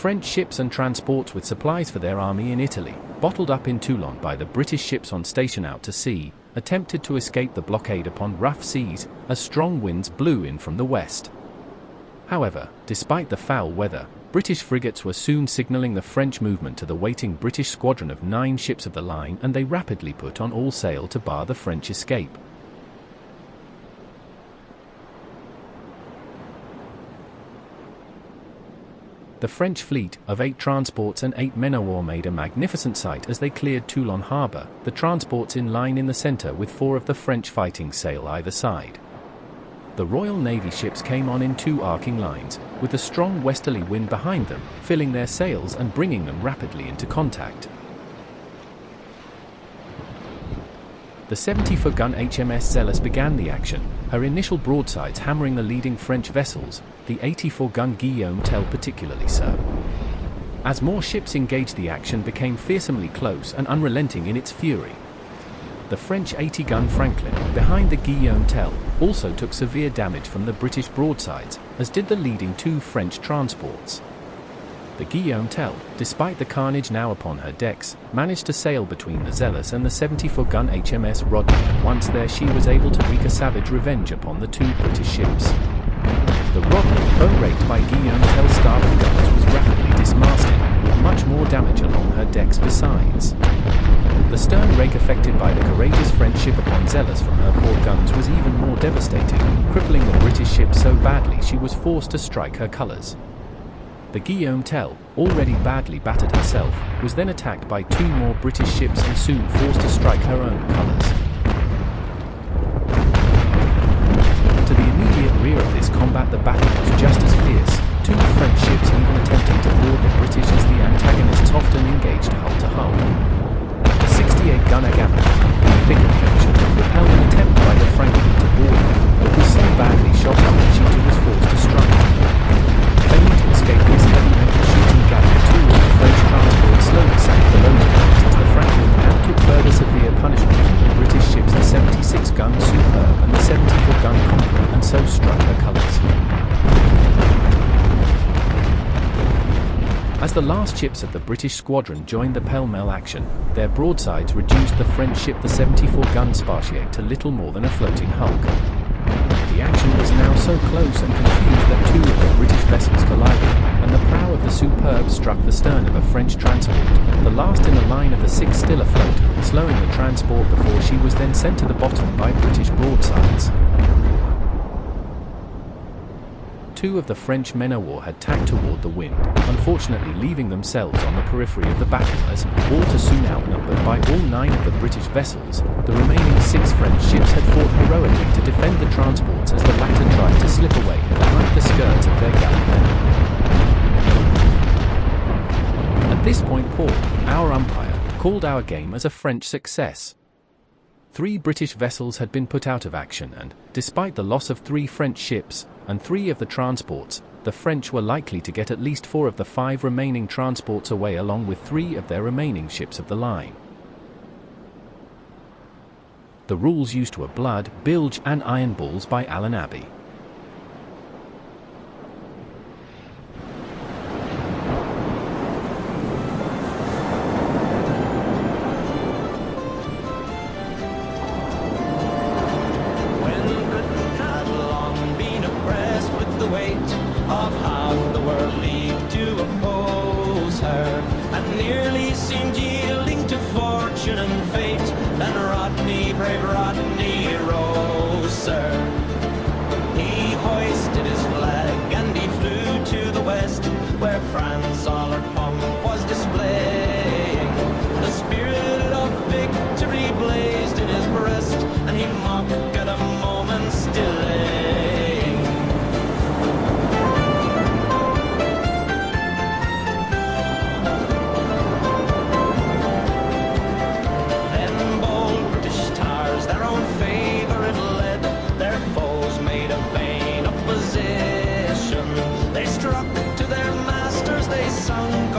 French ships and transports with supplies for their army in Italy, bottled up in Toulon by the British ships on station out to sea, attempted to escape the blockade upon rough seas as strong winds blew in from the west. However, despite the foul weather, British frigates were soon signaling the French movement to the waiting British squadron of 9 ships of the line, and they rapidly put on all sail to bar the French escape. The French fleet of 8 transports and 8 men-of-war made a magnificent sight as they cleared Toulon harbour, the transports in line in the centre with 4 of the French fighting sail either side. The Royal Navy ships came on in 2 arcing lines, with a strong westerly wind behind them, filling their sails and bringing them rapidly into contact. The 74-gun HMS Zealous began the action, her initial broadsides hammering the leading French vessels, the 84-gun Guillaume Tell particularly so. As more ships engaged, the action became fearsomely close and unrelenting in its fury. The French 80-gun Franklin, behind the Guillaume Tell, also took severe damage from the British broadsides, as did the leading 2 French transports. The Guillaume Tell, despite the carnage now upon her decks, managed to sail between the Zealous and the 74-gun HMS Rodney, and once there she was able to wreak a savage revenge upon the 2 British ships. The Rodney, bow-raked by Guillaume Tell's starboard guns, was rapidly dismasted, with much more damage along her decks besides. The stern rake affected by the courageous French ship upon Zealous from her port guns was even more devastating, crippling the British ship so badly she was forced to strike her colours. The Guillaume Tell, already badly battered herself, was then attacked by 2 more British ships and soon forced to strike her own colours. To the immediate rear of this combat the battle was just as fierce, 2 French ships even attempting to board the British as the antagonists often engaged hull to hull. The 68-gun Agamemnon, in the thick of the action, repelled an attempt by the Franklin to board her, but was so badly shot up that she too was forced to strike. Failing to escape this heavy metal shooting galley, 2 of the French transports slowly sank below the ground as the Franklin now took further severe punishment from the British ships, the 76-gun Superb and the 74-gun Conqueror, and so struck her colours. As the last ships of the British squadron joined the pell-mell action, their broadsides reduced the French ship the 74-gun Spartiate to little more than a floating hulk. The action was now so close and confused that 2 of the British vessels collided, and the prow of the Superb struck the stern of a French transport, the last in the line of the 6 still afloat, slowing the transport before she was then sent to the bottom by British broadsides. 2 of the French men-of-war had tacked toward the wind, unfortunately leaving themselves on the periphery of the battle as, all too soon outnumbered by all 9 of the British vessels, the remaining 6 French ships had fought heroically to defend the transports as the latter tried to slip away behind the skirts of their gallant men. At this point Paul, our umpire, called our game as a French success. 3 British vessels had been put out of action and, despite the loss of 3 French ships, and 3 of the transports, the French were likely to get at least 4 of the 5 remaining transports away along with 3 of their remaining ships of the line. The rules used were blood, bilge and iron balls by Alan Abbey. Brave Rodney rose, sir. He hoisted his flag and he flew to the west, where France all her pomp was displaying. The spirit of victory blazed in his breast, and he mocked at a moment's delay. They struck to their masters, they sunk